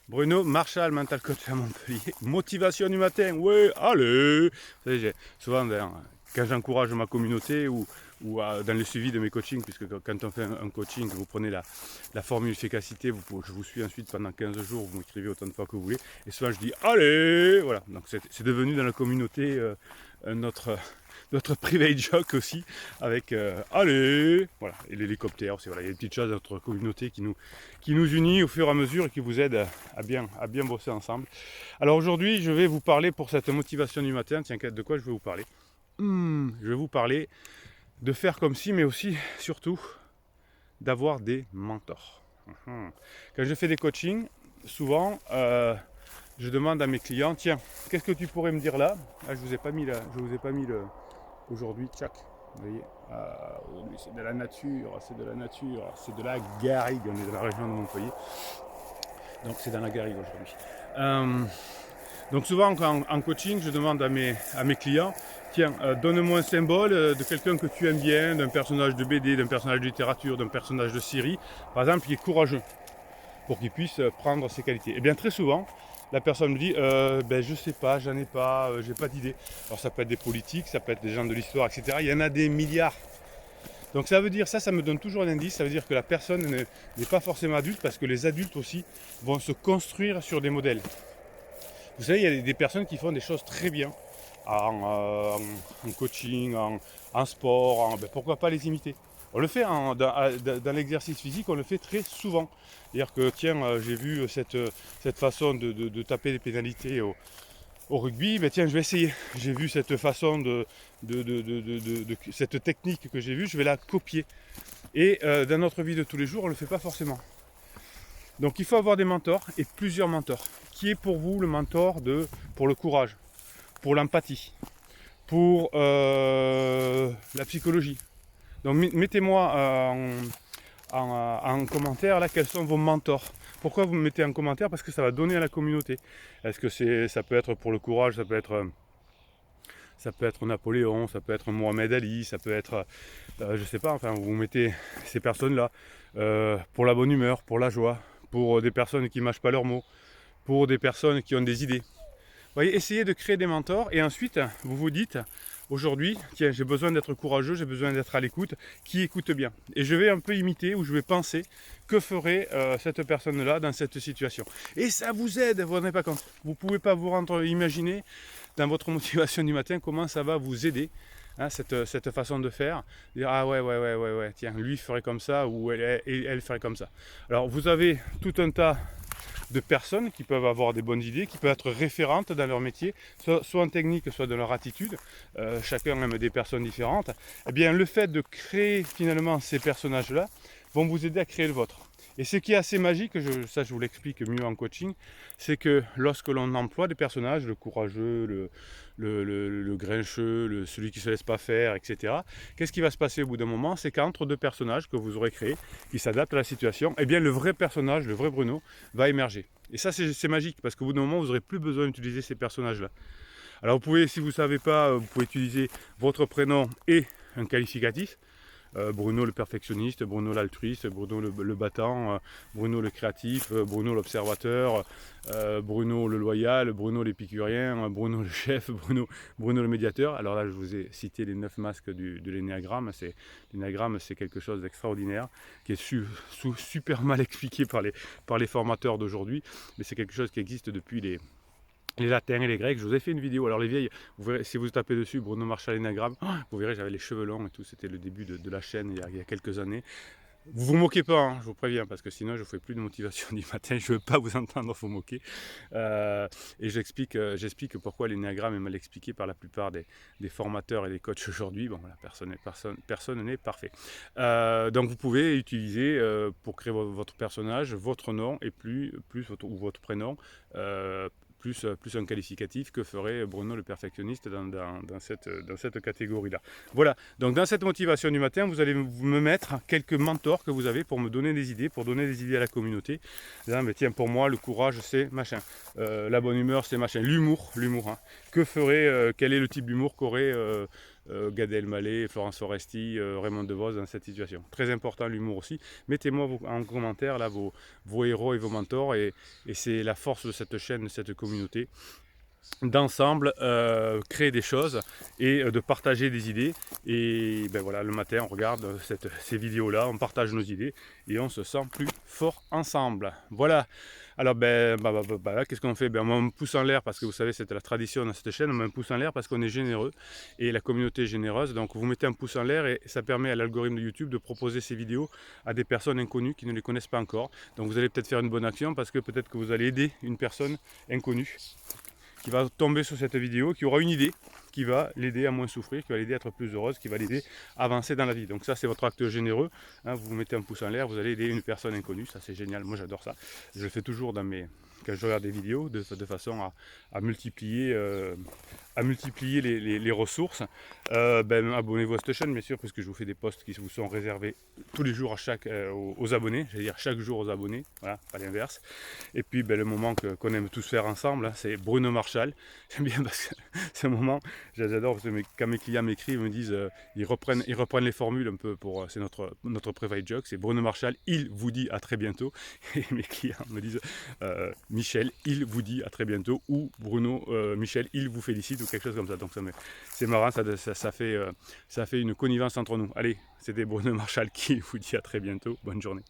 Bruno Marshall, mental coach à Montpellier. Motivation du matin, ouais, allez. Vous savez, souvent, quand j'encourage ma communauté ou dans le suivi de mes coachings, puisque quand on fait un coaching, vous prenez la formule efficacité, je vous suis ensuite pendant 15 jours, vous m'écrivez autant de fois que vous voulez. Et souvent, je dis, allez, voilà. Donc, c'est devenu dans la communauté notre private joke aussi, avec allez, voilà, et l'hélicoptère, voilà, il y a des petites choses dans notre communauté qui nous unit au fur et à mesure et qui vous aident à bien bosser ensemble. Alors aujourd'hui, je vais vous parler pour cette motivation du matin, tiens, de quoi je vais vous parler Je vais vous parler de faire comme si, mais aussi, surtout, d'avoir des mentors. Quand je fais des coachings, souvent, je demande à mes clients, tiens, qu'est-ce que tu pourrais me dire là? Je vous ai pas mis le aujourd'hui, tchac. Vous voyez, aujourd'hui c'est de la nature, c'est de la garrigue. On est dans la région de Montpellier, donc c'est dans la garrigue aujourd'hui. Donc souvent en coaching, je demande à mes clients, tiens, donne-moi un symbole de quelqu'un que tu aimes bien, d'un personnage de BD, d'un personnage de littérature, d'un personnage de série, par exemple, qui est courageux, pour qu'il puisse prendre ses qualités. Et bien très souvent, la personne me dit, je sais pas, j'en ai pas, j'ai pas d'idée. Alors ça peut être des politiques, ça peut être des gens de l'histoire, etc. Il y en a des milliards. Donc ça veut dire, ça me donne toujours un indice, ça veut dire que la personne n'est pas forcément adulte, parce que les adultes aussi vont se construire sur des modèles. Vous savez, il y a des personnes qui font des choses très bien en coaching, en sport, pourquoi pas les imiter. On le fait dans l'exercice physique, on le fait très souvent. C'est-à-dire que tiens, j'ai vu cette façon de taper des pénalités au rugby, tiens, je vais essayer. J'ai vu cette façon cette technique que j'ai vue, je vais la copier. Et dans notre vie de tous les jours, on ne le fait pas forcément. Donc il faut avoir des mentors et plusieurs mentors. Qui est pour vous le mentor pour le courage, pour l'empathie, pour la psychologie? Donc mettez-moi en commentaire là quels sont vos mentors. Pourquoi vous me mettez en commentaire? Parce que ça va donner à la communauté. Est-ce que ça peut être pour le courage, ça peut être Napoléon, ça peut être Mohamed Ali, ça peut être, je sais pas, enfin vous mettez ces personnes-là pour la bonne humeur, pour la joie, pour des personnes qui ne mâchent pas leurs mots, pour des personnes qui ont des idées. Vous voyez, essayez de créer des mentors et ensuite vous vous dites, aujourd'hui, tiens, j'ai besoin d'être courageux, j'ai besoin d'être à l'écoute, qui écoute bien. Et je vais un peu imiter ou je vais penser que ferait cette personne-là dans cette situation. Et ça vous aide, vous ne vous rendez pas compte. Vous ne pouvez pas vous rendre imaginer dans votre motivation du matin comment ça va vous aider. Cette façon de faire, dire ah ouais, tiens, lui ferait comme ça ou elle ferait comme ça. Alors vous avez tout un tas de personnes qui peuvent avoir des bonnes idées, qui peuvent être référentes dans leur métier, soit en technique, soit dans leur attitude. Chacun aime des personnes différentes. Eh bien, le fait de créer finalement ces personnages-là vont vous aider à créer le vôtre. Et ce qui est assez magique, ça je vous l'explique mieux en coaching, c'est que lorsque l'on emploie des personnages, le courageux, le grincheux, celui qui ne se laisse pas faire, etc., qu'est-ce qui va se passer au bout d'un moment? C'est qu'entre deux personnages que vous aurez créés, qui s'adaptent à la situation, eh bien le vrai personnage, le vrai Bruno, va émerger. Et ça c'est magique, parce qu'au bout d'un moment, vous n'aurez plus besoin d'utiliser ces personnages-là. Alors vous pouvez, si vous ne savez pas, vous pouvez utiliser votre prénom et un qualificatif. Bruno le perfectionniste, Bruno l'altruiste, Bruno le battant, Bruno le créatif, Bruno l'observateur, Bruno le loyal, Bruno l'épicurien, Bruno le chef, Bruno le médiateur. Alors là, je vous ai cité les 9 masques de l'énéagramme. L'énéagramme, c'est quelque chose d'extraordinaire qui est super mal expliqué par les formateurs d'aujourd'hui, mais c'est quelque chose qui existe depuis les latins et les grecs. Je vous ai fait une vidéo, alors les vieilles, vous verrez, si vous tapez dessus Bruno Marshall énéagramme, vous verrez, j'avais les cheveux longs et tout, c'était le début de la chaîne il y a quelques années. Vous vous moquez pas, hein, je vous préviens, parce que sinon je ne ferai plus de motivation du matin, je ne veux pas vous entendre vous moquer. Et j'explique pourquoi l'énéagramme est mal expliqué par la plupart des formateurs et des coachs aujourd'hui. Bon, voilà, personne n'est parfait. Donc vous pouvez utiliser pour créer votre personnage, votre nom et plus votre prénom. Plus un qualificatif que ferait Bruno le perfectionniste dans cette catégorie-là. Voilà, donc dans cette motivation du matin, vous allez me mettre quelques mentors que vous avez pour me donner des idées, pour donner des idées à la communauté. Là, mais tiens, pour moi, le courage, c'est machin. La bonne humeur, c'est machin. L'humour, hein. Que ferait, quel est le type d'humour qu'aurait Gad Elmaleh, Florence Foresti, Raymond DeVos dans cette situation. Très important l'humour aussi. Mettez-moi en commentaire là vos héros et vos mentors, et c'est la force de cette chaîne, de cette communauté, d'ensemble créer des choses et de partager des idées. Et ben voilà, le matin on regarde ces vidéos là, on partage nos idées et on se sent plus fort ensemble. Voilà. Alors qu'est-ce qu'on fait? On met un pouce en l'air parce que vous savez, c'est la tradition dans cette chaîne. On met un pouce en l'air parce qu'on est généreux et la communauté est généreuse. Donc vous mettez un pouce en l'air et ça permet à l'algorithme de YouTube de proposer ces vidéos à des personnes inconnues qui ne les connaissent pas encore. Donc vous allez peut-être faire une bonne action parce que peut-être que vous allez aider une personne inconnue qui va tomber sur cette vidéo, qui aura une idée, qui va l'aider à moins souffrir, qui va l'aider à être plus heureuse, qui va l'aider à avancer dans la vie. Donc ça, c'est votre acte généreux. Hein, vous mettez un pouce en l'air, vous allez aider une personne inconnue. Ça, c'est génial. Moi, j'adore ça. Je le fais toujours quand je regarde des vidéos, de façon à multiplier, les ressources. Abonnez-vous à cette chaîne, bien sûr, parce que je vous fais des posts qui vous sont réservés tous les jours aux abonnés. J'allais dire chaque jour aux abonnés, voilà, pas l'inverse. Et puis le moment qu'on aime tous faire ensemble, hein, c'est Bruno Marchal. J'aime bien parce que c'est un moment, j'adore, parce que quand mes clients m'écrivent, ils me disent, ils reprennent les formules un peu c'est notre private joke, c'est Bruno Marchal, il vous dit à très bientôt. Et mes clients me disent, Michel, il vous dit à très bientôt, ou Bruno, Michel, il vous félicite, ou quelque chose comme ça. Donc c'est marrant, ça fait une connivence entre nous. Allez, c'était Bruno Marchal qui vous dit à très bientôt. Bonne journée.